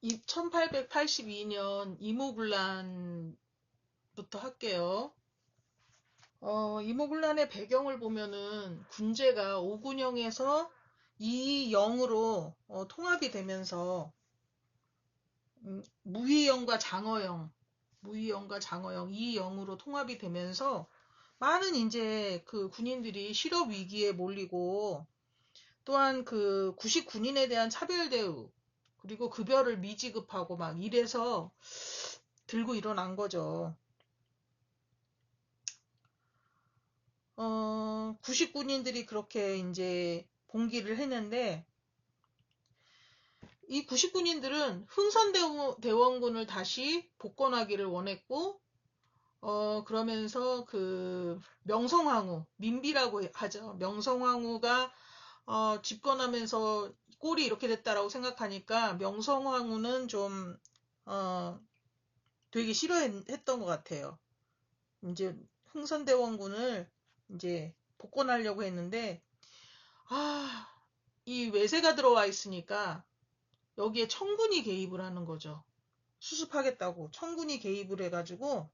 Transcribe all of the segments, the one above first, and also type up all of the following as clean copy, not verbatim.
이 1882년 이모군란부터 할게요. 이모군란의 배경을 보면은 군제가 오군영에서 이영으로 통합이 되면서 무의영과 장어영 이영으로 통합이 되면서 많은 이제 그 군인들이 실업 위기에 몰리고 또한 그 구식 군인에 대한 차별 대우 그리고 급여를 미지급하고 막 이래서 들고 일어난 거죠. 구식 군인들이 그렇게 이제 봉기를 했는데 이 구식 군인들은 흥선대원군을 다시 복권하기를 원했고 그러면서 그 명성황후 민비라고 하죠. 명성황후가 집권하면서 꼴이 이렇게 됐다라고 생각하니까 명성황후는 좀 되게 싫어했던 것 같아요. 이제 흥선대원군을 이제 복권하려고 했는데 이 외세가 들어와 있으니까 여기에 청군이 개입을 하는 거죠. 수습하겠다고 청군이 개입을 해가지고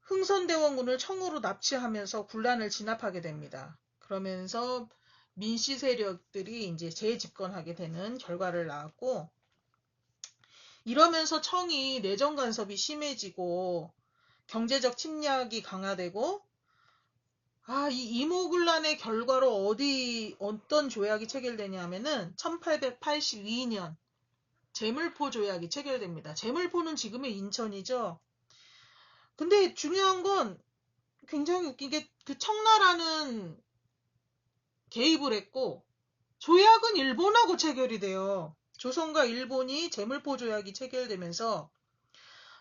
흥선대원군을 청으로 납치하면서 군란을 진압하게 됩니다. 그러면서 민씨 세력들이 이제 재집권하게 되는 결과를 낳았고 이러면서 청이 내정 간섭이 심해지고 경제적 침략이 강화되고 이 이모군란의 결과로 어떤 조약이 체결되냐면은 1882년 제물포 조약이 체결됩니다. 제물포는 지금의 인천이죠. 근데 중요한 건 굉장히 웃긴 게 그 청나라는 개입을 했고 조약은 일본하고 체결이 돼요. 조선과 일본이 제물포 조약이 체결되면서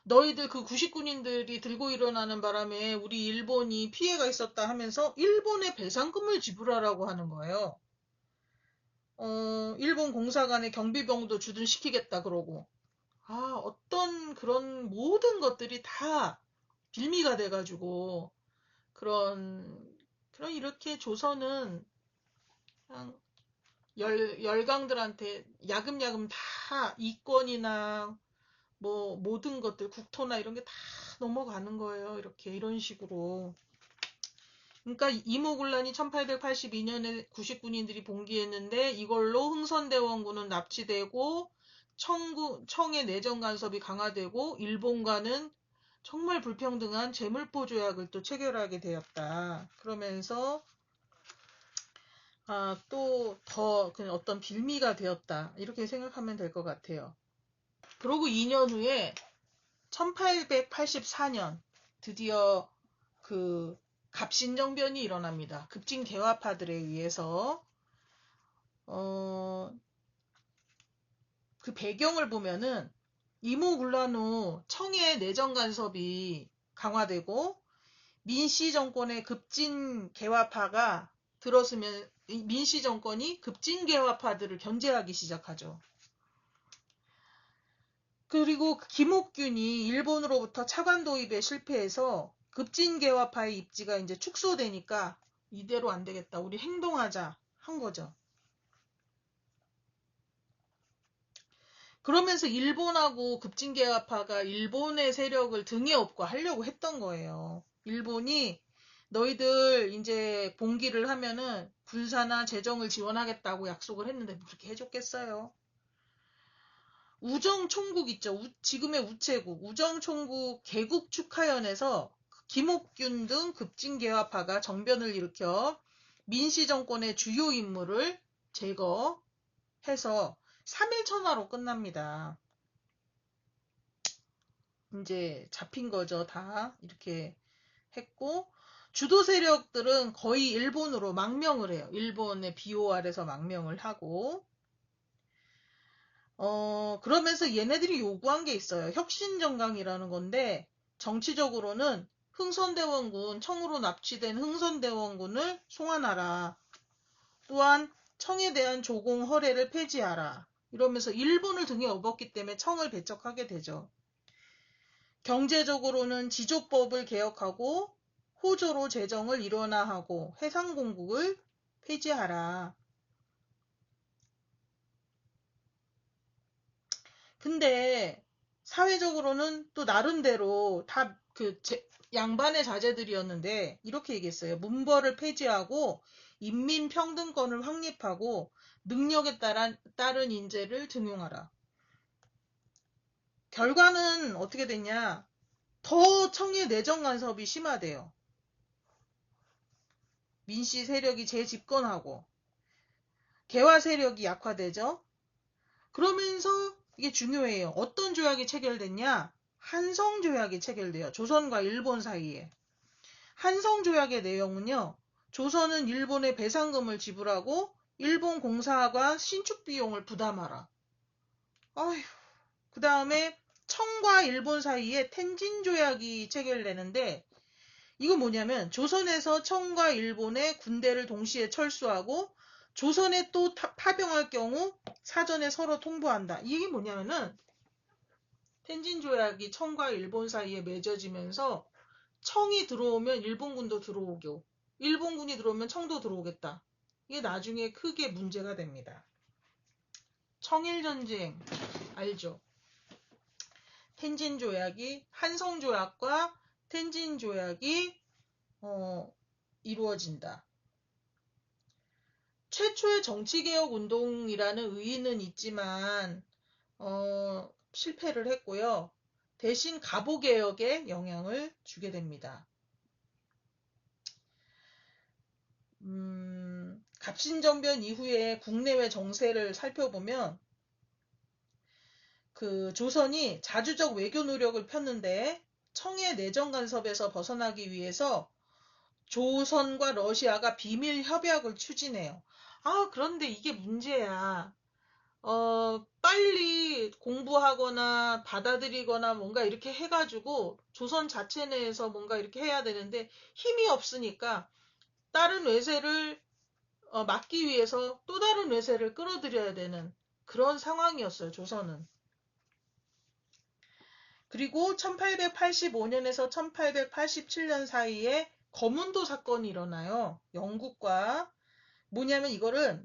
너희들 그 구식군인들이 들고 일어나는 바람에 우리 일본이 피해가 있었다 하면서 일본에 배상금을 지불하라고 하는 거예요. 일본 공사관에 경비병도 주둔시키겠다 그러고. 어떤 그런 모든 것들이 다 빌미가 돼가지고 그런 이렇게 조선은 그냥 열강들한테 야금야금 다 이권이나 뭐 모든 것들 국토나 이런 게 다 넘어가는 거예요. 이렇게 이런 식으로. 그러니까 이모군란이 1882년에 구식군인들이 봉기했는데 이걸로 흥선대원군은 납치되고 청의 내정 간섭이 강화되고 일본과는 정말 불평등한 제물포 조약을 또 체결하게 되었다. 그러면서 또 더 어떤 빌미가 되었다. 이렇게 생각하면 될 것 같아요. 그러고 2년 후에 1884년 드디어 그 갑신정변이 일어납니다. 급진 개화파들에 의해서 그 배경을 보면은 이모군란 후 청의 내정 간섭이 강화되고 민씨 정권의 급진 개화파가 들었으면 민씨 정권이 급진 개화파들을 견제하기 시작하죠. 그리고 김옥균이 일본으로부터 차관 도입에 실패해서 급진개화파의 입지가 이제 축소되니까 이대로 안 되겠다. 우리 행동하자 한 거죠. 그러면서 일본하고 급진개화파가 일본의 세력을 등에 업고 하려고 했던 거예요. 일본이 너희들 이제 봉기를 하면은 군사나 재정을 지원하겠다고 약속을 했는데 뭐 그렇게 해줬겠어요. 우정총국 있죠. 지금의 우체국, 우정총국 개국축하연에서 김옥균 등 급진개화파가 정변을 일으켜 민씨 정권의 주요 인물을 제거해서 3일 천하로 끝납니다. 이제 잡힌 거죠. 다 이렇게 했고 주도 세력들은 거의 일본으로 망명을 해요. 일본의 비호 아래서 망명을 하고 그러면서 얘네들이 요구한 게 있어요. 혁신정강이라는 건데, 정치적으로는 청으로 납치된 흥선대원군을 송환하라. 또한 청에 대한 조공 허례를 폐지하라. 이러면서 일본을 등에 업었기 때문에 청을 배척하게 되죠. 경제적으로는 지조법을 개혁하고 호조로 재정을 일원화하고 해상공국을 폐지하라. 근데 사회적으로는 또 나름대로 다 양반의 자제들이었는데 이렇게 얘기했어요. 문벌을 폐지하고 인민평등권을 확립하고 능력에 따른 인재를 등용하라. 결과는 어떻게 됐냐? 더 청의 내정 간섭이 심화돼요. 민씨 세력이 재집권하고 개화 세력이 약화되죠. 그러면서 이게 중요해요. 어떤 조약이 체결됐냐? 한성조약이 체결돼요. 조선과 일본 사이에. 한성조약의 내용은요. 조선은 일본에 배상금을 지불하고 일본 공사가 신축 비용을 부담하라. 아휴. 그 다음에 청과 일본 사이에 텐진조약이 체결되는데 이건 뭐냐면 조선에서 청과 일본의 군대를 동시에 철수하고 조선에 또 파병할 경우 사전에 서로 통보한다. 이게 뭐냐면은 텐진조약이 청과 일본 사이에 맺어지면서 청이 들어오면 일본군도 들어오고 일본군이 들어오면 청도 들어오겠다. 이게 나중에 크게 문제가 됩니다. 청일전쟁 알죠? 텐진조약이 한성조약과 텐진조약이 이루어진다. 최초의 정치개혁 운동이라는 의의는 있지만 실패를 했고요. 대신 갑오개혁에 영향을 주게 됩니다. 갑신정변 이후에 국내외 정세를 살펴보면 그 조선이 자주적 외교 노력을 폈는데 청의 내정 간섭에서 벗어나기 위해서 조선과 러시아가 비밀 협약을 추진해요. 그런데 이게 문제야. 빨리 공부하거나 받아들이거나 뭔가 이렇게 해가지고 조선 자체 내에서 뭔가 이렇게 해야 되는데 힘이 없으니까 다른 외세를 막기 위해서 또 다른 외세를 끌어들여야 되는 그런 상황이었어요, 조선은. 그리고 1885년에서 1887년 사이에 거문도 사건이 일어나요. 영국과 뭐냐면 이거는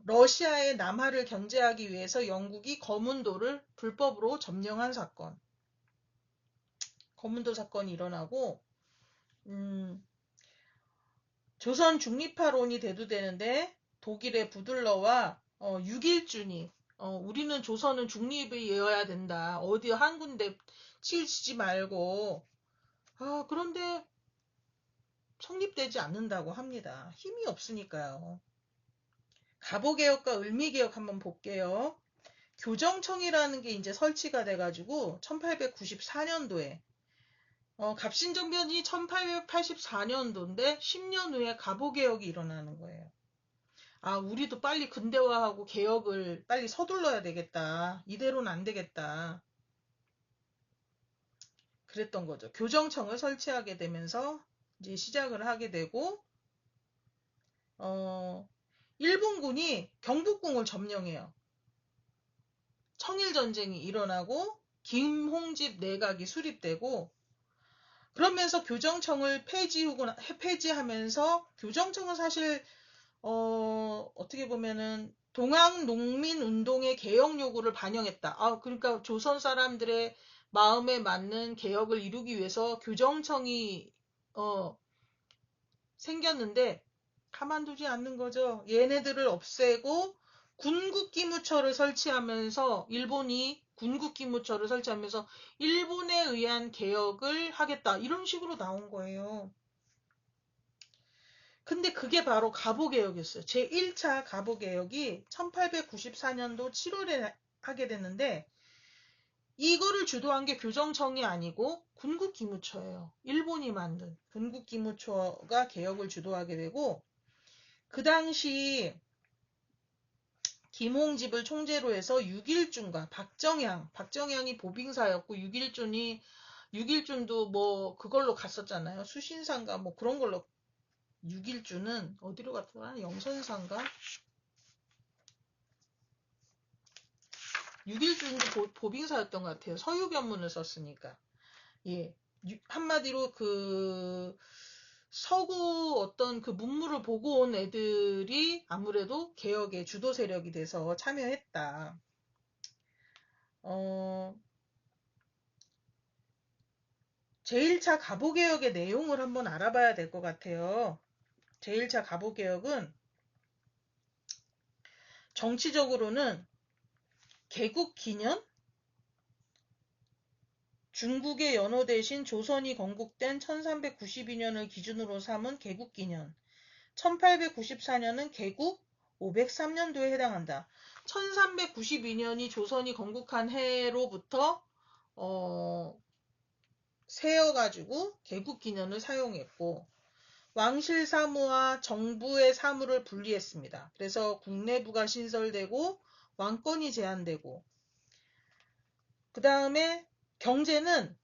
러시아의 남하를 견제하기 위해서 영국이 거문도를 불법으로 점령한 사건. 거문도 사건이 일어나고 조선 중립화론이 대두되는데 독일의 부들러와 육일준이 우리는 조선은 중립이어야 된다. 어디 한 군데 치우치지 말고 그런데 성립되지 않는다고 합니다. 힘이 없으니까요. 갑오개혁과 을미개혁 한번 볼게요. 교정청이라는 게 이제 설치가 돼가지고 1894년도에 갑신정변이 1884년도인데 10년 후에 갑오개혁이 일어나는 거예요. 우리도 빨리 근대화하고 개혁을 빨리 서둘러야 되겠다. 이대로는 안 되겠다. 그랬던 거죠. 교정청을 설치하게 되면서 이제 시작을 하게 되고 일본군이 경복궁을 점령해요. 청일전쟁이 일어나고 김홍집 내각이 수립되고 그러면서 교정청을 폐지하면서 교정청은 사실 어떻게 보면은 동학농민운동의 개혁 요구를 반영했다. 그러니까 조선 사람들의 마음에 맞는 개혁을 이루기 위해서 교정청이 생겼는데 가만두지 않는 거죠. 얘네들을 없애고 군국기무처를 설치하면서 일본이 군국기무처를 설치하면서 일본에 의한 개혁을 하겠다. 이런 식으로 나온 거예요. 근데 그게 바로 갑오개혁이었어요. 제1차 갑오개혁이 1894년도 7월에 하게 됐는데 이거를 주도한 게 교정청이 아니고 군국기무처예요. 일본이 만든 군국기무처가 개혁을 주도하게 되고 그 당시 김홍집을 총재로 해서 육일준과 박정향이 보빙사였고 육일준도 뭐 그걸로 갔었잖아요. 수신사인가 뭐 그런 걸로 육일준은 어디로 갔더라? 영선사인가? 육일준도 보빙사였던 것 같아요. 서유견문을 썼으니까. 예. 한마디로 서구 어떤 그 문물을 보고 온 애들이 아무래도 개혁의 주도 세력이 돼서 참여했다. 제1차 가보개혁의 내용을 한번 알아봐야 될 것 같아요. 제1차 가보개혁은 정치적으로는 개국 기년, 중국의 연호 대신 조선이 건국된 1392년을 기준으로 삼은 개국 기년, 1894년은 개국 503년도에 해당한다. 1392년이 조선이 건국한 해로부터 세어가지고 개국 기년을 사용했고, 왕실 사무와 정부의 사무를 분리했습니다. 그래서 국내부가 신설되고 왕권이 제한되고, 그 다음에 경제는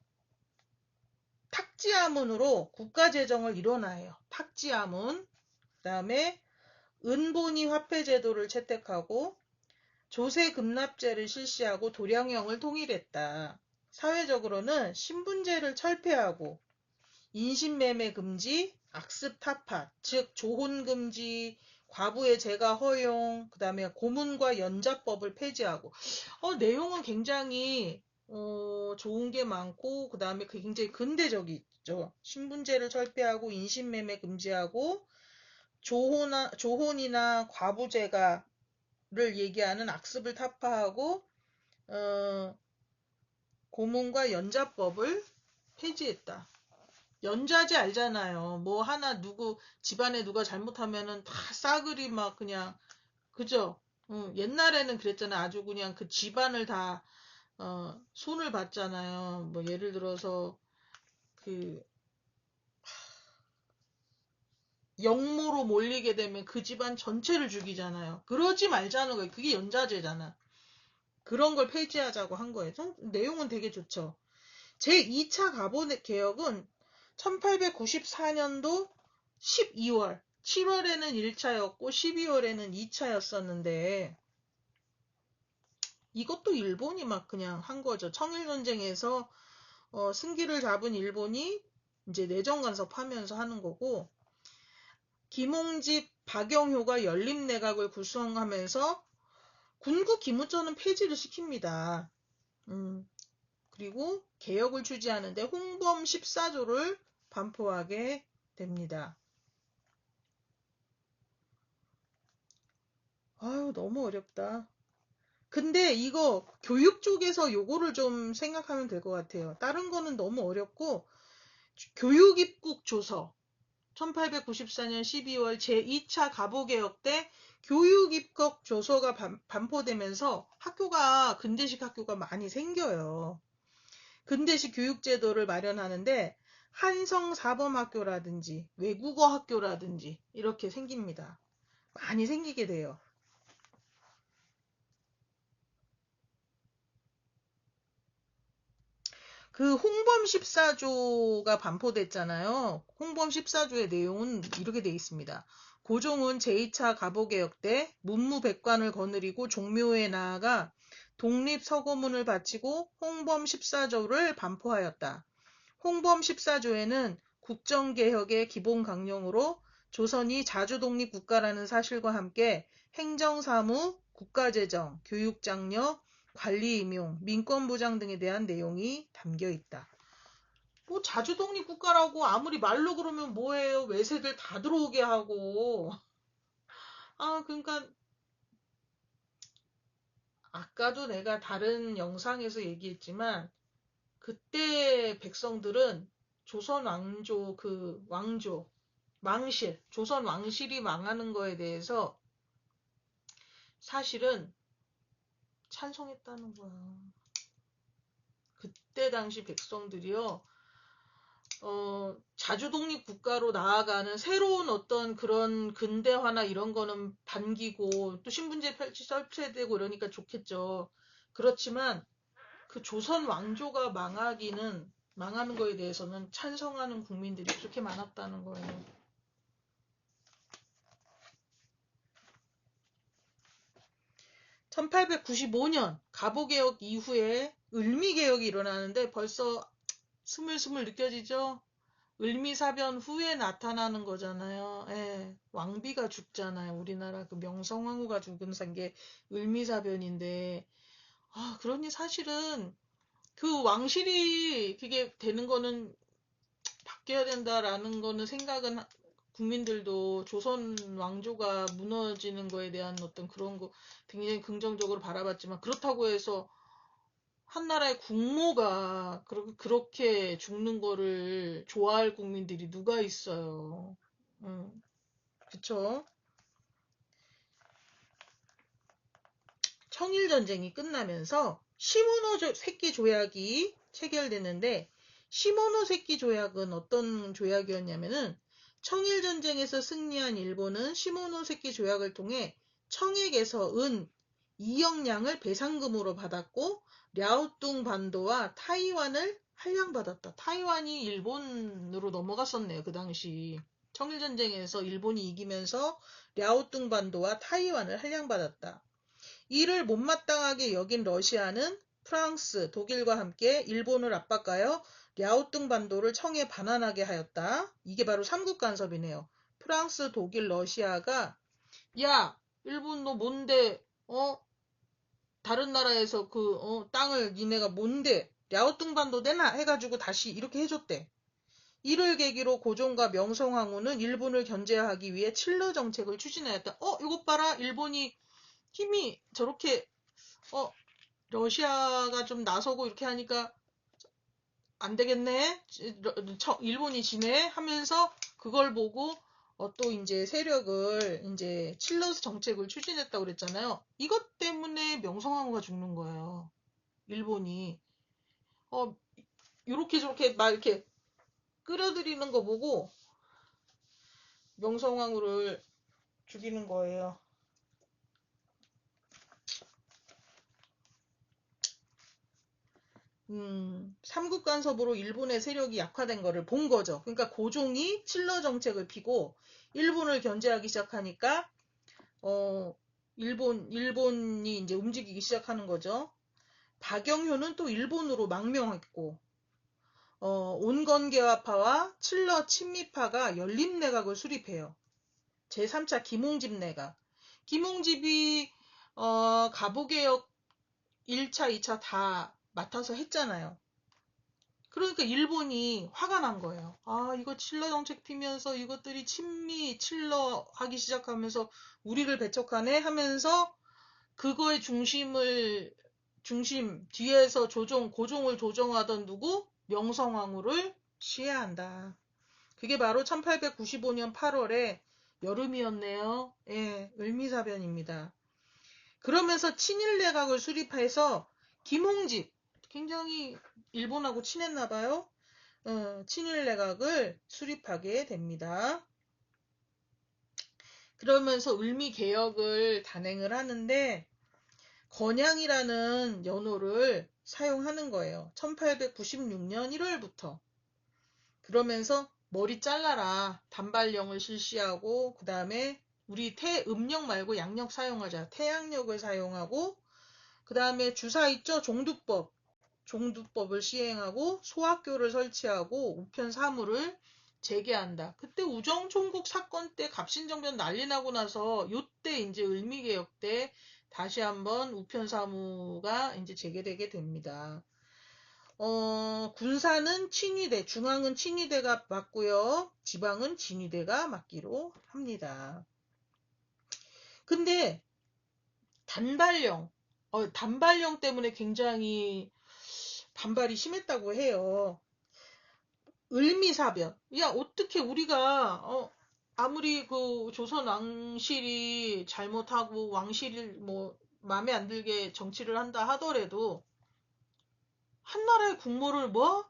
탁지하문으로 국가재정을 일원화해요. 탁지하문. 그 다음에 은본위 화폐 제도를 채택하고 조세급납제를 실시하고 도량형을 통일했다. 사회적으로는 신분제를 철폐하고 인신매매 금지, 악습 타파, 즉 조혼 금지, 과부의 재가 허용, 그 다음에 고문과 연자법을 폐지하고, 내용은 굉장히 좋은 게 많고, 그 다음에 굉장히 근대적이죠. 신분제를 철폐하고 인신매매 금지하고 조혼이나 과부제가를 얘기하는 악습을 타파하고 고문과 연자법을 폐지했다. 연좌제 알잖아요. 뭐 하나 집안에 누가 잘못하면은 다 싸그리 막 그냥, 그죠? 옛날에는 그랬잖아요. 아주 그냥 그 집안을 다, 손을 봤잖아요. 뭐 예를 들어서 그, 영모로 몰리게 되면 그 집안 전체를 죽이잖아요. 그러지 말자는 거예요. 그게 연좌제잖아. 그런 걸 폐지하자고 한 거예요. 내용은 되게 좋죠. 제2차 가보개혁은 1894년도 12월, 7월에는 1차였고 12월에는 2차였었는데 이것도 일본이 막 그냥 한 거죠. 청일전쟁에서 승기를 잡은 일본이 이제 내정 간섭하면서 하는 거고, 김홍집, 박영효가 연립내각을 구성하면서 군구 기무처는 폐지를 시킵니다. 그리고 개혁을 추진하는데 홍범 14조를 반포하게 됩니다. 아유, 너무 어렵다. 근데 이거 교육 쪽에서 요거를 좀 생각하면 될 것 같아요. 다른 거는 너무 어렵고, 교육입국 조서 1894년 12월 제2차 가보개혁 때 교육입국 조서가 반포되면서 근대식 학교가 많이 생겨요. 근대식 교육제도를 마련하는데 한성사범학교라든지 외국어 학교라든지 이렇게 생깁니다. 많이 생기게 돼요. 그 홍범 14조가 반포됐잖아요. 홍범 14조의 내용은 이렇게 되어 있습니다. 고종은 제2차 가보개혁 때 문무백관을 거느리고 종묘에 나아가 독립서고문을 바치고 홍범 14조를 반포하였다. 홍범 14조에는 국정개혁의 기본 강령으로 조선이 자주독립국가라는 사실과 함께 행정사무, 국가재정, 교육장려, 관리임용, 민권보장 등에 대한 내용이 담겨 있다. 뭐 자주독립국가라고 아무리 말로 그러면 뭐예요? 외세들 다 들어오게 하고. 그러니까 아까도 내가 다른 영상에서 얘기했지만 그때 백성들은 조선 조선 왕실이 망하는 거에 대해서 사실은 찬성했다는 거야. 그때 당시 백성들이요, 자주독립 국가로 나아가는 새로운 어떤 그런 근대화나 이런 거는 반기고, 또 신분제 설치되고 이러니까 좋겠죠. 그렇지만, 그 조선 왕조가 망하는 거에 대해서는 찬성하는 국민들이 그렇게 많았다는 거예요. 1895년 가보개혁 이후에 을미개혁이 일어나는데 벌써 스물스물 느껴지죠? 을미사변 후에 나타나는 거잖아요. 예, 왕비가 죽잖아요. 우리나라 그 명성황후가 죽은 게 을미사변인데 그러니 사실은 그 왕실이 그게 되는 거는 바뀌어야 된다라는 거는 생각은 국민들도 조선 왕조가 무너지는 거에 대한 어떤 그런 거 굉장히 긍정적으로 바라봤지만 그렇다고 해서 한 나라의 국모가 그렇게 죽는 거를 좋아할 국민들이 누가 있어요. 그쵸? 청일전쟁이 끝나면서 시모노세키 조약이 체결되는데 시모노세키 조약은 어떤 조약이었냐면은 청일전쟁에서 승리한 일본은 시모노세키 조약을 통해 청액에서 은 2억량을 배상금으로 받았고 랴오뚱 반도와 타이완을 할량받았다. 타이완이 일본으로 넘어갔었네요. 그 당시. 청일전쟁에서 일본이 이기면서 랴오뚱 반도와 타이완을 할량받았다. 이를 못마땅하게 여긴 러시아는 프랑스, 독일과 함께 일본을 압박하여 랴오뚱 반도를 청에 반환하게 하였다. 이게 바로 삼국 간섭이네요. 프랑스, 독일, 러시아가 야, 일본 너 뭔데 다른 나라에서 땅을 니네가 뭔데 랴오뚱 반도 내놔 해가지고 다시 이렇게 해줬대. 이를 계기로 고종과 명성황후는 일본을 견제하기 위해 칠러 정책을 추진하였다. 이것 봐라. 일본이 힘이 저렇게 러시아가 좀 나서고 이렇게 하니까 안 되겠네. 일본이 지네 하면서 그걸 보고 또 이제 세력을 이제 칠러스 정책을 추진했다고 그랬잖아요. 이것 때문에 명성황후가 죽는 거예요. 일본이 요렇게 저렇게 막 이렇게 끌어들이는 거 보고 명성황후를 죽이는 거예요. 삼국 간섭으로 일본의 세력이 약화된 거를 본 거죠. 그러니까 고종이 칠러 정책을 피고 일본을 견제하기 시작하니까 일본이 이제 움직이기 시작하는 거죠. 박영효는 또 일본으로 망명했고 온건계화파와 칠러 친미파가 연립내각을 수립해요. 제3차 김홍집 내각. 김홍집이 가보개혁 1차, 2차 다 맡아서 했잖아요. 그러니까 일본이 화가 난 거예요. 이거 칠러 정책 피면서 이것들이 친미, 칠러 하기 시작하면서 우리를 배척하네 하면서 그거의 뒤에서 고종을 조정하던 누구? 명성황후를 시해한다. 그게 바로 1895년 8월에 여름이었네요. 예, 을미사변입니다. 그러면서 친일내각을 수립해서 김홍집, 굉장히 일본하고 친했나봐요. 친일내각을 수립하게 됩니다. 그러면서 을미개혁을 단행을 하는데 건양이라는 연호를 사용하는 거예요. 1896년 1월부터. 그러면서 머리 잘라라. 단발령을 실시하고 그 다음에 우리 음력 말고 양력 사용하자. 태양력을 사용하고 그 다음에 주사 있죠? 종두법을 시행하고 소학교를 설치하고 우편 사무를 재개한다. 그때 우정총국 사건 때 갑신정변 난리 나고 나서 요때 이제 을미개혁 때 다시 한번 우편 사무가 이제 재개되게 됩니다. 군사는 친위대, 중앙은 친위대가 맡고요. 지방은 진위대가 맡기로 합니다. 근데 단발령 때문에 굉장히 반발이 심했다고 해요. 을미사변. 야, 어떻게 우리가, 아무리 그 조선 왕실이 잘못하고 왕실이 뭐, 마음에 안 들게 정치를 한다 하더라도, 한나라의 국모를 뭐?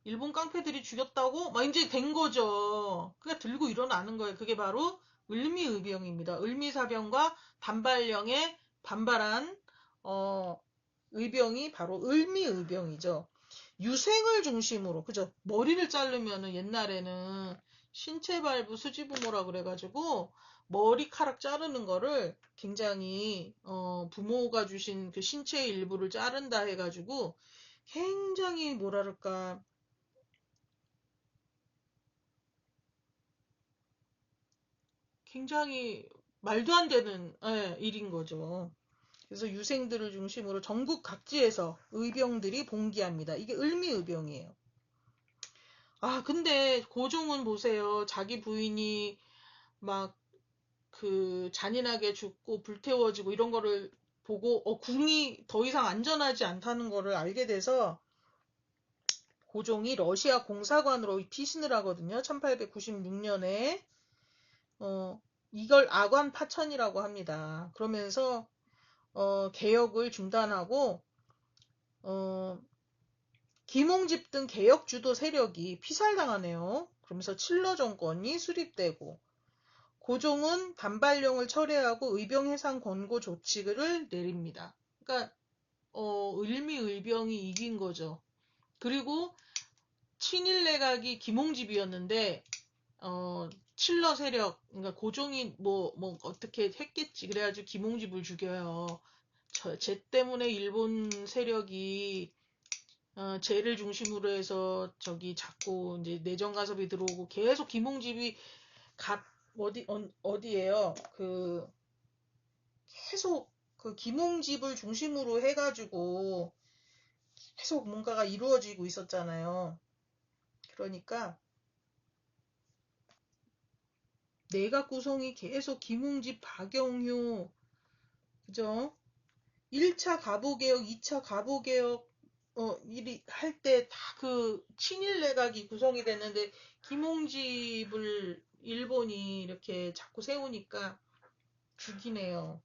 일본 깡패들이 죽였다고? 막 이제 된 거죠. 그냥 들고 일어나는 거예요. 그게 바로 을미의병입니다. 을미사병과 단발령에 반발한, 의병이 바로 을미의병이죠. 유생을 중심으로, 그죠? 머리를 자르면은 옛날에는 신체발부 수지부모라 그래가지고 머리카락 자르는 거를 굉장히 부모가 주신 그 신체의 일부를 자른다 해가지고 굉장히 뭐랄까 굉장히 말도 안 되는 일인 거죠. 그래서 유생들을 중심으로 전국 각지에서 의병들이 봉기합니다. 이게 을미의병이에요. 아, 근데 고종은 보세요. 자기 부인이 막 그 잔인하게 죽고 불태워지고 이런 거를 보고 궁이 더 이상 안전하지 않다는 거를 알게 돼서 고종이 러시아 공사관으로 피신을 하거든요. 1896년에. 이걸 아관 파천이라고 합니다. 그러면서 개혁을 중단하고 김홍집 등 개혁 주도 세력이 피살당하네요. 그러면서 칠러 정권이 수립되고 고종은 반발령을 철회하고 의병 해상 권고 조치를 내립니다. 그러니까 을미의병이 이긴 거죠. 그리고 친일 내각이 김홍집이었는데 칠러 세력, 그러니까 고종이 뭐 어떻게 했겠지. 그래가지고 김홍집을 죽여요. 쟤 때문에 일본 세력이 쟤를 중심으로 해서 저기 자꾸 이제 내정 가섭이 들어오고 계속 김홍집이 어디에요? 계속 그 김홍집을 중심으로 해가지고 계속 뭔가가 이루어지고 있었잖아요. 그러니까 내각 구성이 계속 김홍집, 박영효, 그죠? 1차 가보개혁, 2차 가보개혁, 할 때 다 그 친일 내각이 구성이 됐는데, 김홍집을 일본이 이렇게 자꾸 세우니까 죽이네요.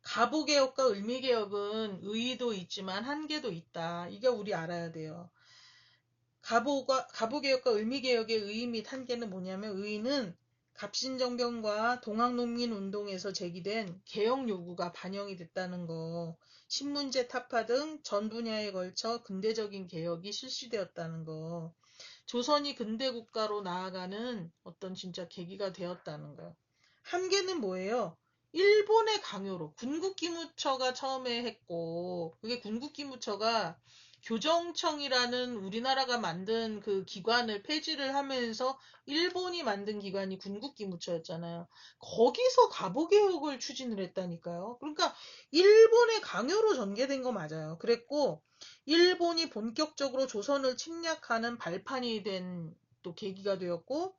가보개혁과 을미개혁은 의의도 있지만 한계도 있다. 이게 우리 알아야 돼요. 가보개혁과 을미개혁의 의의 및 한계는 뭐냐면 의의는 갑신정변과 동학농민운동에서 제기된 개혁 요구가 반영이 됐다는 거, 신문제 타파 등 전 분야에 걸쳐 근대적인 개혁이 실시되었다는 거, 조선이 근대국가로 나아가는 어떤 진짜 계기가 되었다는 거. 한계는 뭐예요? 일본의 강요로 군국기무처가 처음에 했고 그게 군국기무처가 교정청이라는 우리나라가 만든 그 기관을 폐지를 하면서 일본이 만든 기관이 군국기무처였잖아요. 거기서 가보개혁을 추진을 했다니까요. 그러니까 일본의 강요로 전개된 거 맞아요. 그랬고 일본이 본격적으로 조선을 침략하는 발판이 된 또 계기가 되었고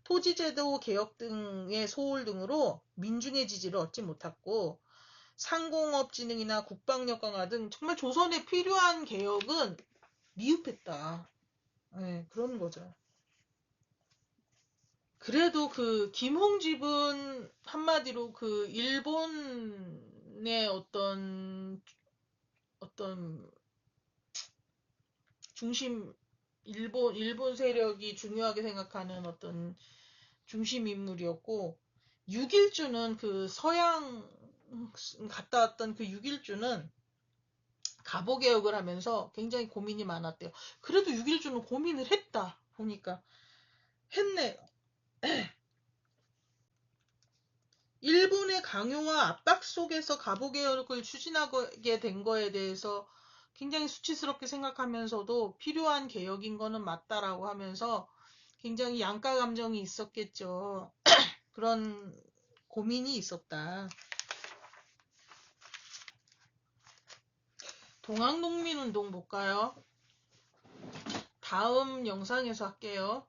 토지제도 개혁 등의 소홀 등으로 민중의 지지를 얻지 못했고 상공업진흥이나 국방력 강화 등 정말 조선에 필요한 개혁은 미흡했다. 네, 그런 거죠. 그래도 그 김홍집은 한마디로 그 일본의 어떤 중심 일본 세력이 중요하게 생각하는 어떤 중심 인물이었고 6일주는 그 서양 갔다 왔던 그 6일주는 가보개혁을 하면서 굉장히 고민이 많았대요. 그래도 6일주는 고민을 했다 보니까 했네. 일본의 강요와 압박 속에서 가보개혁을 추진하게 된 거에 대해서 굉장히 수치스럽게 생각하면서도 필요한 개혁인 거는 맞다라고 하면서 굉장히 양가 감정이 있었겠죠. 그런 고민이 있었다. 동학농민운동 볼까요? 다음 영상에서 할게요.